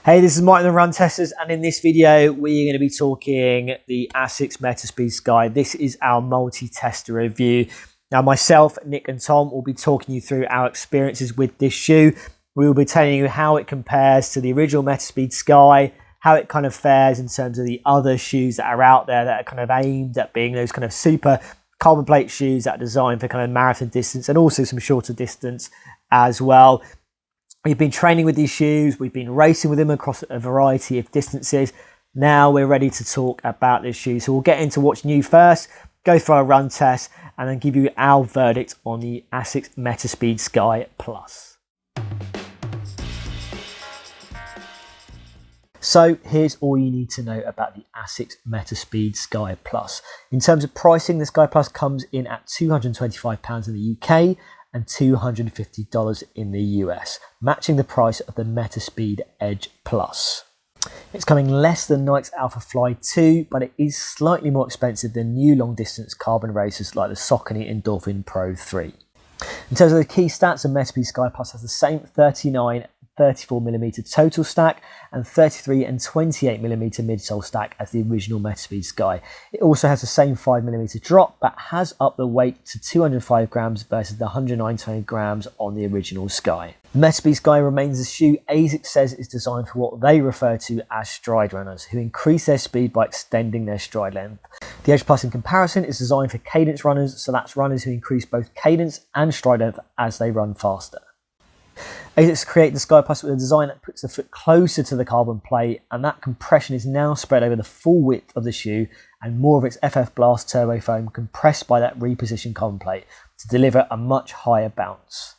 Hey, this is Mike the Run Testers, and in this video we're going to be talking the Asics Metaspeed Sky. This is our multi-tester review. Now myself, Nick and Tom will be talking you through our experiences with this shoe. We will be telling you how it compares to the original Metaspeed Sky, how it kind of fares in terms of the other shoes that are out there that are kind of aimed at being those kind of super carbon plate shoes that are designed for kind of marathon distance and also some shorter distance as well. We've been training with these shoes, we've been racing with them across a variety of distances. Now we're ready to talk about this shoe. So we'll get into what's new first, go through our run test, and then give you our verdict on the Asics Metaspeed Sky Plus. So here's all you need to know about the Asics Metaspeed Sky Plus. In terms of pricing, the Sky Plus comes in at £225 in the UK and $250 in the US, matching the price of the Metaspeed Edge Plus. It's coming less than Nike's Alphafly 2, but it is slightly more expensive than new long distance carbon racers like the Saucony Endorphin Pro 3. In terms of the key stats, the Metaspeed Sky Plus has the same 39 34mm total stack and 33 and 28mm midsole stack as the original Metaspeed Sky. It also has the same 5mm drop but has upped the weight to 205 grams versus the 190 grams on the original Sky. The Metaspeed Sky remains a shoe Asics says is designed for what they refer to as stride runners, who increase their speed by extending their stride length. The Edge Plus in comparison is designed for cadence runners, so that's runners who increase both cadence and stride length as they run faster. Asics created the Sky Plus with a design that puts the foot closer to the carbon plate, and that compression is now spread over the full width of the shoe and more of its FF Blast turbo foam compressed by that repositioned carbon plate to deliver a much higher bounce.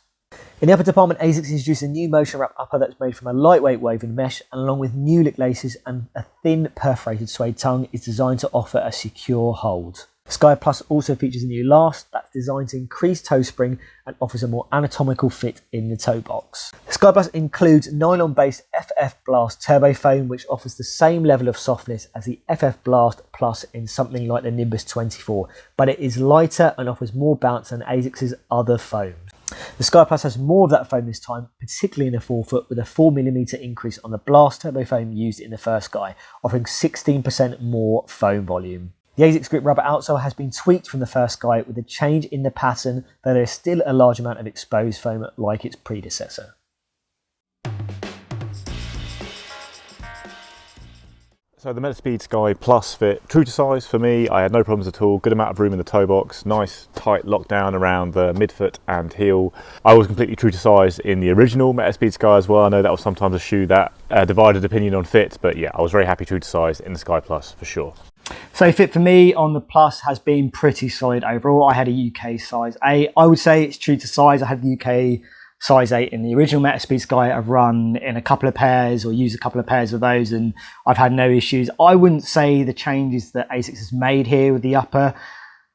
In the upper department, Asics introduced a new motion wrap upper that's made from a lightweight woven mesh, and along with new lick laces and a thin perforated suede tongue, is designed to offer a secure hold. Sky Plus also features a new last that's designed to increase toe spring and offers a more anatomical fit in the toe box. Sky Plus includes nylon-based FF Blast turbo foam, which offers the same level of softness as the FF Blast Plus in something like the Nimbus 24, but it is lighter and offers more bounce than Asics' other foams. The Sky Plus has more of that foam this time, particularly in the forefoot, with a 4mm increase on the Blast turbo foam used in the first Sky, offering 16% more foam volume. The Asics Grip rubber outsole has been tweaked from the first Sky with a change in the pattern, though there is still a large amount of exposed foam like its predecessor. So the Metaspeed Sky Plus fit true to size for me. I had no problems at all. Good amount of room in the toe box. Nice tight lockdown around the midfoot and heel. I was completely true to size in the original Metaspeed Sky as well. I know that was sometimes a shoe that divided opinion on fit, but yeah, I was very happy true to size in the Sky Plus for sure. So fit for me on the Plus has been pretty solid overall. I had a UK size 8. I would say it's true to size. I had the UK size 8 in the original Metaspeed Sky. I've run in a couple of pairs or used a couple of pairs of those and I've had no issues. I wouldn't say the changes that Asics has made here with the upper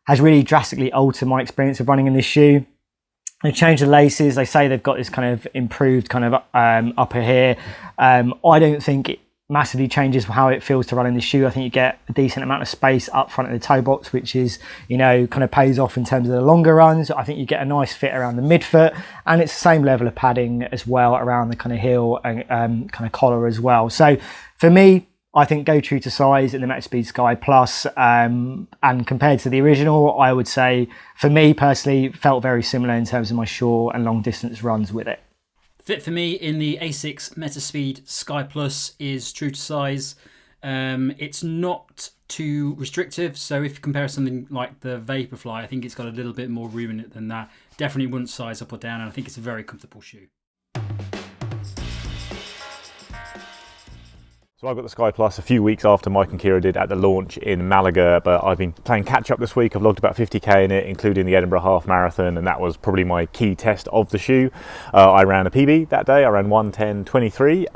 has really drastically altered my experience of running in this shoe. They changed the laces. They say they've got this kind of improved kind of upper here. I don't think it massively changes how it feels to run in the shoe. I think you get a decent amount of space up front of the toe box, which is, you know, kind of pays off in terms of the longer runs. I think you get a nice fit around the midfoot, and it's the same level of padding as well around the kind of heel and kind of collar as well. So for me, I think go true to size in the Metaspeed Sky Plus, and compared to the original, I would say for me personally felt very similar in terms of my short and long distance runs with it. Fit for me in the Asics Metaspeed Sky Plus is true to size. It's not too restrictive, so if you compare something like the Vaporfly, I think it's got a little bit more room in it than that. Definitely wouldn't size up or down, and I think it's a very comfortable shoe. So I got the Sky Plus a few weeks after Mike and Kira did at the launch in Malaga, but I've been playing catch up this week. I've logged about 50k in it, including the Edinburgh Half Marathon, and that was probably my key test of the shoe. I ran a PB that day. I ran 1:10:23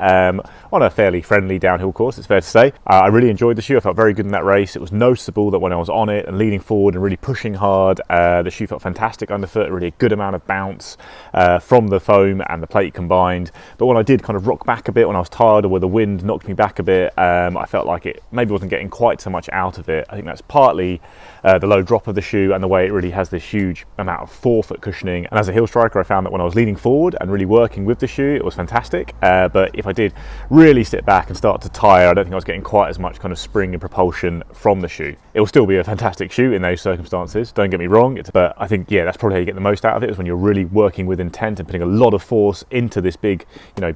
on a fairly friendly downhill course, it's fair to say. I really enjoyed the shoe. I felt very good in that race. It was noticeable that when I was on it and leaning forward and really pushing hard, the shoe felt fantastic underfoot, really a good amount of bounce from the foam and the plate combined. But when I did kind of rock back a bit when I was tired or where the wind knocked me back back a bit. I felt like it maybe wasn't getting quite so much out of it. I think that's partly the low drop of the shoe and the way it really has this huge amount of forefoot cushioning. And as a heel striker, I found that when I was leaning forward and really working with the shoe, it was fantastic. But if I did really sit back and start to tire, I don't think I was getting quite as much kind of spring and propulsion from the shoe. It will still be a fantastic shoe in those circumstances, don't get me wrong, but I think, yeah, that's probably how you get the most out of it, is when you're really working with intent and putting a lot of force into this big,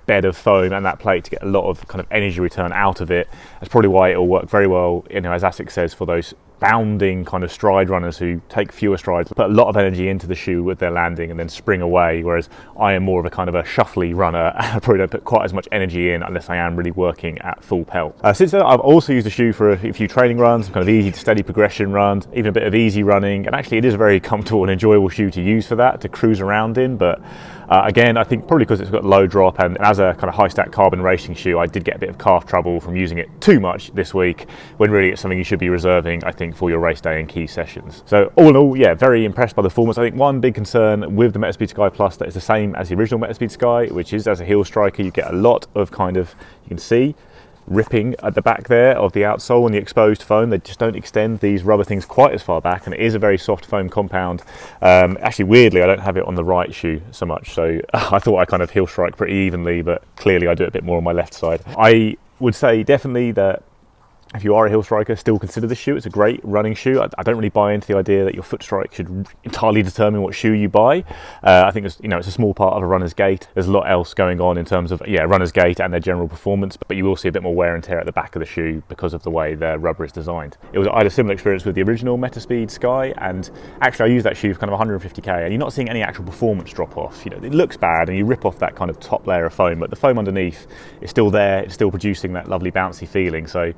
bed of foam and that plate to get a lot of kind of energy return out of it. That's probably why it will work very well, as Asics says, for those bounding kind of stride runners who take fewer strides, put a lot of energy into the shoe with their landing and then spring away, whereas I am more of a kind of a shuffly runner. I probably don't put quite as much energy in unless I am really working at full pelt. Since then, I've also used the shoe for a few training runs, kind of easy to steady progression runs, even a bit of easy running, and actually it is a very comfortable and enjoyable shoe to use for that, to cruise around in. But again, I think probably because it's got low drop, and as a kind of high stack carbon racing shoe, I did get a bit of calf trouble from using it too much this week, when really it's something you should be reserving, I think, for your race day and key sessions. So all in all, yeah, very impressed by the performance. I think one big concern with the Metaspeed Sky Plus that is the same as the original Metaspeed Sky, which is, as a heel striker, you get a lot of kind of, you can see, ripping at the back there of the outsole and the exposed foam. They just don't extend these rubber things quite as far back, and it is a very soft foam compound. Actually, weirdly, I don't have it on the right shoe so much, so I thought I kind of heel strike pretty evenly, but clearly I do it a bit more on my left side. I would say definitely that if you are a heel striker, still consider this shoe. It's a great running shoe. I don't really buy into the idea that your foot strike should entirely determine what shoe you buy. I think it's a small part of a runner's gait. There's a lot else going on in terms of runner's gait and their general performance, but you will see a bit more wear and tear at the back of the shoe because of the way the rubber is designed. I had a similar experience with the original Metaspeed Sky, and actually I used that shoe for kind of 150k, and you're not seeing any actual performance drop off. It looks bad, and you rip off that kind of top layer of foam, but the foam underneath is still there. It's still producing that lovely bouncy feeling. So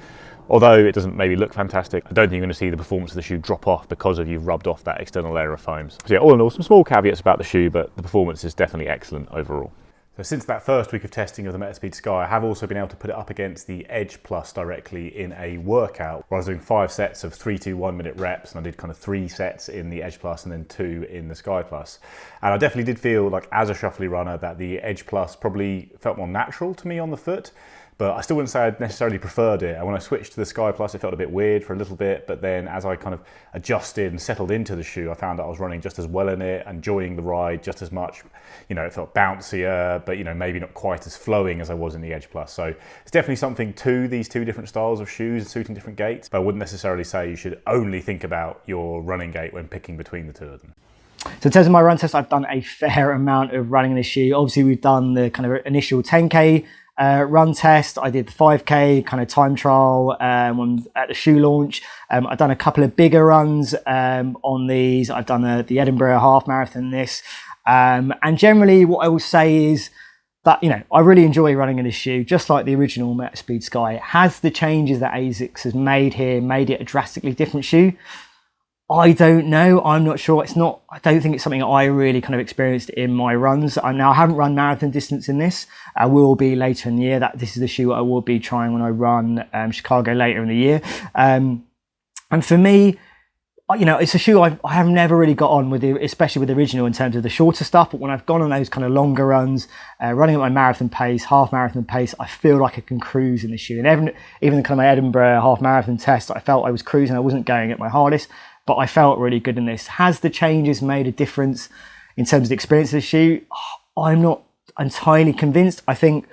although it doesn't maybe look fantastic, I don't think you're going to see the performance of the shoe drop off because you've rubbed off that external layer of foams. So yeah, all in all, some small caveats about the shoe, but the performance is definitely excellent overall. So since that first week of testing of the Metaspeed Sky, I have also been able to put it up against the Edge Plus directly in a workout, where I was doing 5 sets of 3 to 1 minute reps, and I did kind of 3 sets in the Edge Plus and then 2 in the Sky Plus. And I definitely did feel like, as a shuffly runner, that the Edge Plus probably felt more natural to me on the foot. But I still wouldn't say I'd necessarily preferred it. And when I switched to the Sky Plus, it felt a bit weird for a little bit. But then as I kind of adjusted and settled into the shoe, I found that I was running just as well in it, enjoying the ride just as much. It felt bouncier, but maybe not quite as flowing as I was in the Edge Plus. So it's definitely something to these two different styles of shoes and suiting different gaits. But I wouldn't necessarily say you should only think about your running gait when picking between the two of them. So in terms of my run test, I've done a fair amount of running in this shoe. Obviously, we've done the kind of initial 10k run test. I did the 5k kind of time trial at the shoe launch. I've done a couple of bigger runs on these. I've done the Edinburgh half marathon and generally what I will say is that I really enjoy running in this shoe, just like the original Metaspeed Sky. It has the changes that Asics has made here, made it a drastically different shoe. I don't know. I'm not sure. I don't think it's something I really kind of experienced in my runs. I haven't run marathon distance in this. I will be later in the year. This is the shoe I will be trying when I run Chicago later in the year. And for me, it's a shoe I have never really got on with, especially with the original in terms of the shorter stuff. But when I've gone on those kind of longer runs, running at my marathon pace, half marathon pace, I feel like I can cruise in the shoe. And even the kind of my Edinburgh half marathon test, I felt I was cruising. I wasn't going at my hardest, but I felt really good in this. Has the changes made a difference in terms of the experience of the shoe? I'm not entirely convinced. I think,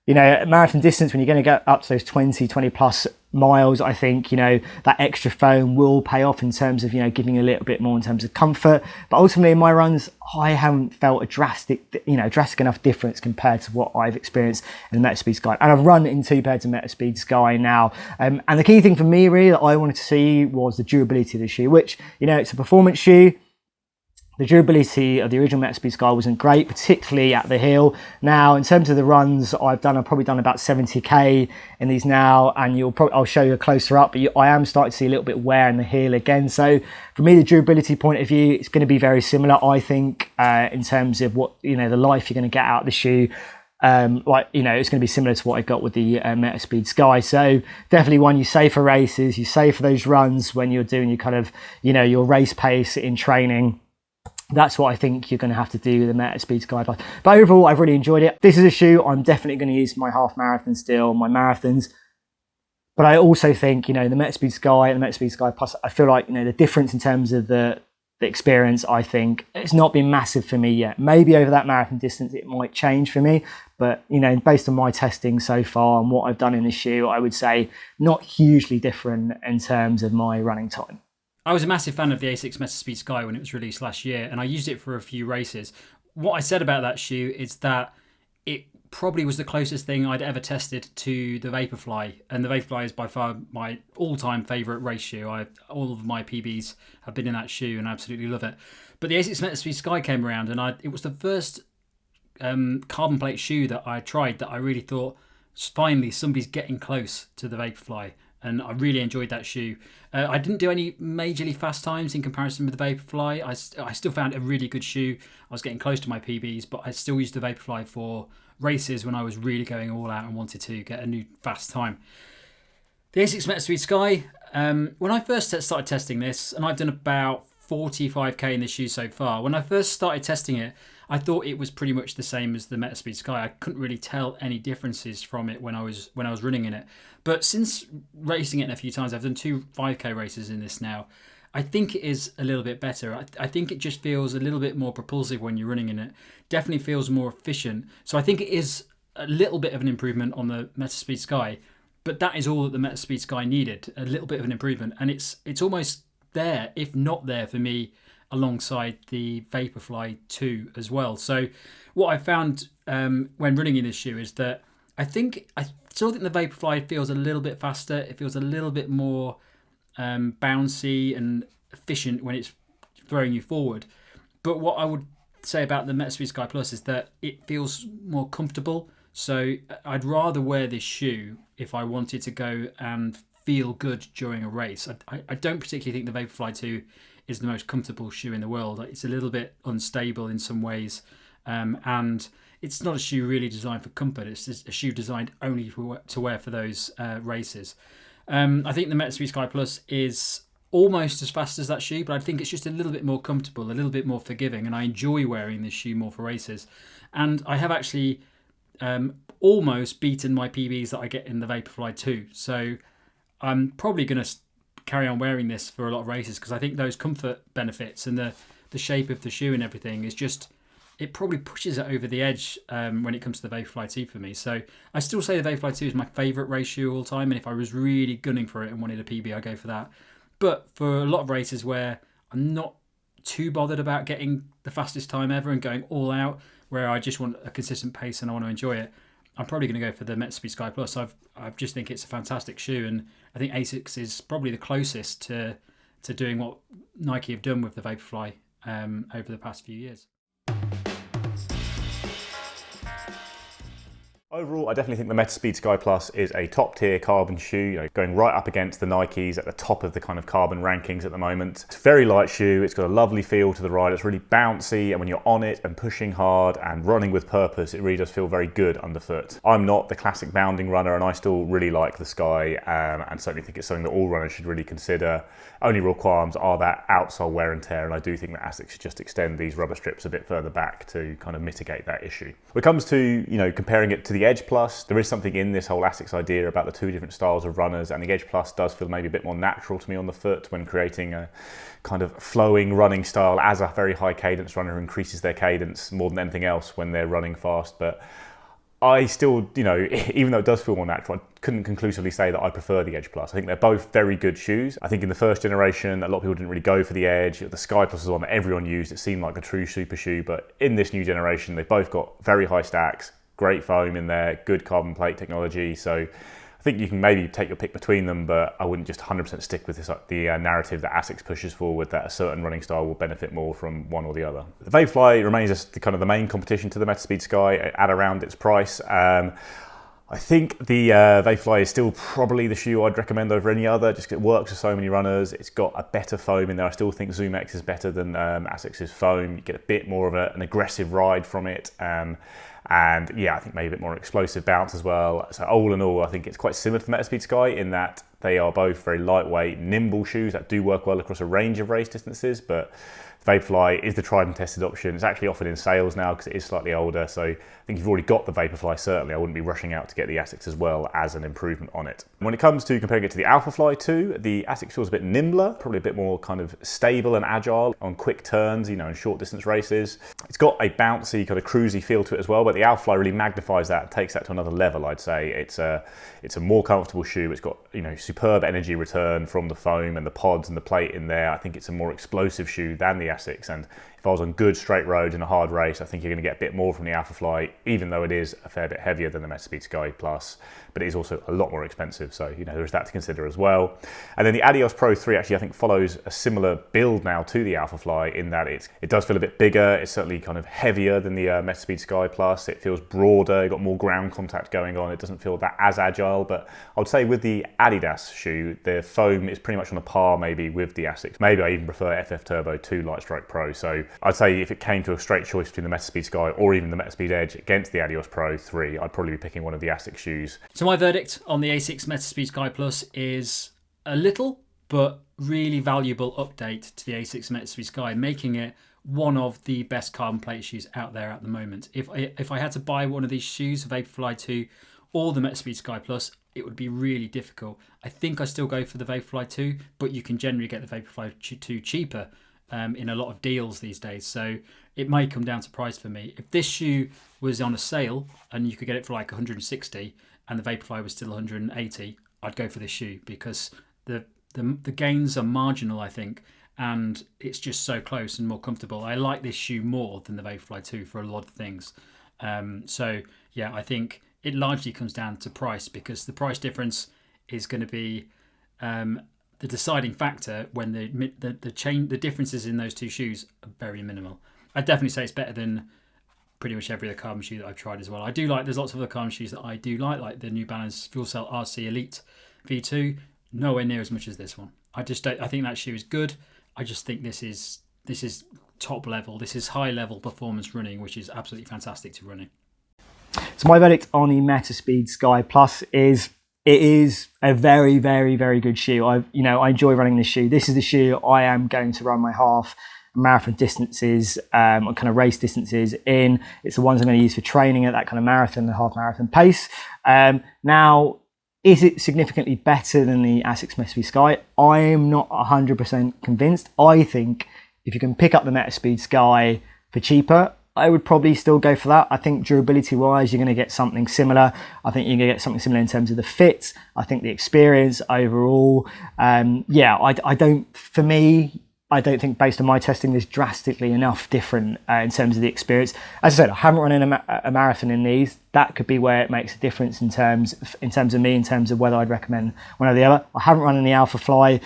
at marathon distance, when you're going to get up to those 20 plus miles, I think, that extra foam will pay off in terms of, giving a little bit more in terms of comfort. But ultimately in my runs, I haven't felt a drastic enough difference compared to what I've experienced in the Metaspeed Sky. And I've run in 2 pairs of Metaspeed Sky now. And the key thing for me really that I wanted to see was the durability of the shoe, which, it's a performance shoe. The durability of the original Metaspeed Sky wasn't great, particularly at the heel. Now, in terms of the runs I've probably done about 70k in these now, and I'll show you a closer up, but I am starting to see a little bit wear in the heel again. So for me, the durability point of view, it's going to be very similar, I think, in terms of what, the life you're going to get out of the shoe. It's going to be similar to what I got with the Metaspeed Sky. So definitely one you save for races, you save for those runs when you're doing your kind of, your race pace in training. That's what I think you're going to have to do with the Metaspeed Sky Plus. But overall, I've really enjoyed it. This is a shoe I'm definitely going to use for my half marathon still, my marathons. But I also think, the Metaspeed Sky and the Metaspeed Sky Plus, I feel like, the difference in terms of the experience, I think it's not been massive for me yet. Maybe over that marathon distance, it might change for me. But, based on my testing so far and what I've done in the shoe, I would say not hugely different in terms of my running time. I was a massive fan of the Asics Metaspeed Sky when it was released last year, and I used it for a few races. What I said about that shoe is that it probably was the closest thing I'd ever tested to the Vaporfly, and the Vaporfly is by far my all-time favourite race shoe. All of my PBs have been in that shoe, and I absolutely love it. But the Asics Metaspeed Sky came around, and it was the first carbon plate shoe that I tried that I really thought, finally, somebody's getting close to the Vaporfly. And I really enjoyed that shoe. I didn't do any majorly fast times in comparison with the Vaporfly. I still found it a really good shoe. I was getting close to my PBs, but I still used the Vaporfly for races when I was really going all out and wanted to get a new fast time. The Asics Metaspeed Sky, when I first started testing this, and I've done about 45k in this shoe so far, when I first started testing it, I thought it was pretty much the same as the Metaspeed Sky. I couldn't really tell any differences from it when I was running in it. But since racing it a few times, I've done 2 5k races in this now. I think it is a little bit better. I think it just feels a little bit more propulsive when you're running in it. Definitely feels more efficient. So I think it is a little bit of an improvement on the Metaspeed Sky. But that is all that the Metaspeed Sky needed, a little bit of an improvement. And it's almost there, if not there for me, alongside the Vaporfly 2 as well. So what I found when running in this shoe is that I still think the Vaporfly feels a little bit faster. It feels a little bit more bouncy and efficient when it's throwing you forward. But what I would say about the Metaspeed Sky Plus is that it feels more comfortable. So I'd rather wear this shoe if I wanted to go and feel good during a race. I don't particularly think the Vaporfly 2 is the most comfortable shoe in the world. It's a little bit unstable in some ways, and it's not a shoe really designed for comfort. It's just a shoe designed only to wear for those races. I think the Metaspeed Sky Plus is almost as fast as that shoe, but I think it's just a little bit more comfortable, a little bit more forgiving, and I enjoy wearing this shoe more for races. And I have actually almost beaten my PBs that I get in the Vaporfly 2. So I'm probably going to carry on wearing this for a lot of races because I think those comfort benefits and the shape of the shoe and everything is just, it probably pushes it over the edge when it comes to the Vaporfly 2 for me. So I still say the Vaporfly 2 is my favourite race shoe of all time, and if I was really gunning for it and wanted a PB, I'd go for that. But for a lot of races where I'm not too bothered about getting the fastest time ever and going all out, where I just want a consistent pace and I want to enjoy it, I'm probably going to go for the Metaspeed Sky Plus. I just think it's a fantastic shoe, and I think Asics is probably the closest to doing what Nike have done with the Vaporfly over the past few years. Overall, I definitely think the Metaspeed Sky Plus is a top-tier carbon shoe, going right up against the Nikes at the top of the kind of carbon rankings at the moment. It's a very light shoe, it's got a lovely feel to the ride, it's really bouncy, and when you're on it and pushing hard and running with purpose, it really does feel very good underfoot. I'm not the classic bounding runner, and I still really like the Sky, and certainly think it's something that all runners should really consider. Only real qualms are that outsole wear and tear, and I do think that Asics should just extend these rubber strips a bit further back to kind of mitigate that issue. When it comes to, comparing it to the Edge Plus, there is something in this whole Asics idea about the 2 different styles of runners, and the Edge Plus does feel maybe a bit more natural to me on the foot when creating a kind of flowing running style as a very high cadence runner who increases their cadence more than anything else when they're running fast. But I still, even though it does feel more natural, I couldn't conclusively say that I prefer the Edge Plus. I think they're both very good shoes. I think in the first generation, a lot of people didn't really go for the Edge. The Sky Plus was one that everyone used. It seemed like a true super shoe, but in this new generation, they've both got very high stacks, great foam in there, good carbon plate technology. So I think you can maybe take your pick between them, but I wouldn't just 100% stick with the narrative that Asics pushes forward that a certain running style will benefit more from one or the other. The Vaporfly remains the main competition to the Metaspeed Sky at around its price. I think the Vaporfly is still probably the shoe I'd recommend over any other, just 'cause it works for so many runners. It's got a better foam in there. I still think Zoom X is better than Asics' foam. You get a bit more of an aggressive ride from it. And yeah, I think maybe a bit more explosive bounce as well. So all in all, I think it's quite similar to the Metaspeed Sky in that they are both very lightweight, nimble shoes that do work well across a range of race distances, but Vaporfly is the tried and tested option. It's actually offered in sales now because it is slightly older. So I think if you've already got the Vaporfly, certainly I wouldn't be rushing out to get the Asics as well as an improvement on it. When it comes to comparing it to the Alphafly 2, the Asics feels a bit nimbler, probably a bit more kind of stable and agile on quick turns, you know, in short distance races. It's got a bouncy, kind of cruisy feel to it as well, but the Alphafly really magnifies that and takes that to another level, I'd say. It's a more comfortable shoe. It's got, you know, superb energy return from the foam and the pods and the plate in there. I think it's a more explosive shoe than the Asics, and if I was on good straight road in a hard race, I think you're going to get a bit more from the Alphafly, even though it is a fair bit heavier than the Metaspeed Sky Plus, but it is also a lot more expensive. So, you know, there's that to consider as well. And then the Adios Pro 3 actually, I think, follows a similar build now to the Alphafly in that it does feel a bit bigger. It's certainly kind of heavier than the Metaspeed Sky Plus. It feels broader. You've got more ground contact going on. It doesn't feel that as agile, but I would say with the Adidas shoe, the foam is pretty much on a par maybe with the Asics. Maybe I even prefer FF Turbo to Lightstrike Pro. So I'd say if it came to a straight choice between the Metaspeed Sky or even the Metaspeed Edge against the Adios Pro 3, I'd probably be picking one of the Asics shoes. So my verdict on the Asics Metaspeed Sky Plus is a little but really valuable update to the Asics Metaspeed Sky, making it one of the best carbon plate shoes out there at the moment. If I had to buy one of these shoes, Vaporfly 2 or the Metaspeed Sky Plus, it would be really difficult. I think I still go for the Vaporfly 2, but you can generally get the Vaporfly 2 cheaper in a lot of deals these days. So it might come down to price for me. If this shoe was on a sale and you could get it for like 160 and the Vaporfly was still 180, I'd go for this shoe because the gains are marginal, I think, and it's just so close and more comfortable. I like this shoe more than the Vaporfly 2 for a lot of things. So yeah, I think it largely comes down to price because the price difference is going to be the deciding factor when the differences in those two shoes are very minimal. I'd definitely say it's better than pretty much every other carbon shoe that I've tried as well. There's lots of other carbon shoes that I do like the New Balance Fuel Cell RC Elite V2, nowhere near as much as this one. I think that shoe is good. I just think this is top level. This is high level performance running, which is absolutely fantastic to running. So my verdict on the Metaspeed Sky Plus is it is a very, very, very good shoe. I enjoy running this shoe. This is the shoe I am going to run my half marathon distances, or kind of race distances in. It's the ones I'm going to use for training at that kind of marathon and half marathon pace. Now, is it significantly better than the Asics Metaspeed Sky? I am not 100% convinced. I think if you can pick up the Metaspeed Sky for cheaper, I would probably still go for that. I think durability wise, you're going to get something similar. I think you're going to get something similar in terms of the fit. I think the experience overall. I don't think based on my testing, there's drastically enough different in terms of the experience. As I said, I haven't run in a marathon in these. That could be where it makes a difference in terms of whether I'd recommend one or the other. I haven't run in the Alphafly,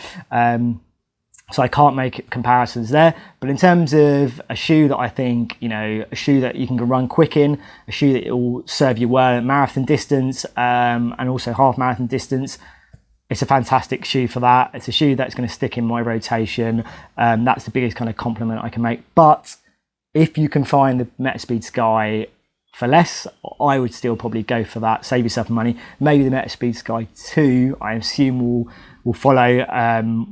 so I can't make comparisons there. But in terms of a shoe that I think, a shoe that you can run quick in, a shoe that will serve you well at marathon distance and also half marathon distance, it's a fantastic shoe for that. It's a shoe that's going to stick in my rotation. That's the biggest kind of compliment I can make. But if you can find the Metaspeed Sky for less, I would still probably go for that. Save yourself money. Maybe the Metaspeed Sky 2, I assume, will follow.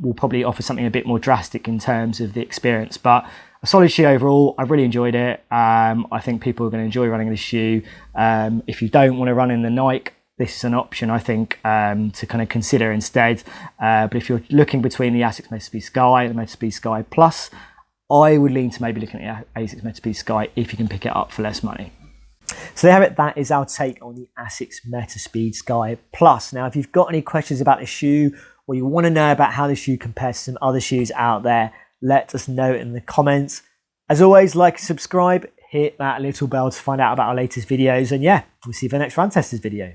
Will probably offer something a bit more drastic in terms of the experience. But a solid shoe overall. I've really enjoyed it. I think people are going to enjoy running this shoe. If you don't want to run in the Nike, this is an option, I think, to kind of consider instead. But if you're looking between the Asics Metaspeed Sky and the Metaspeed Sky Plus, I would lean to maybe looking at the Asics Metaspeed Sky if you can pick it up for less money. So there it. That is our take on the Asics Metaspeed Sky Plus. Now, if you've got any questions about the shoe or you want to know about how the shoe compares to some other shoes out there, let us know in the comments. As always, like and subscribe, hit that little bell to find out about our latest videos. And yeah, we'll see you for the next Run Testers video.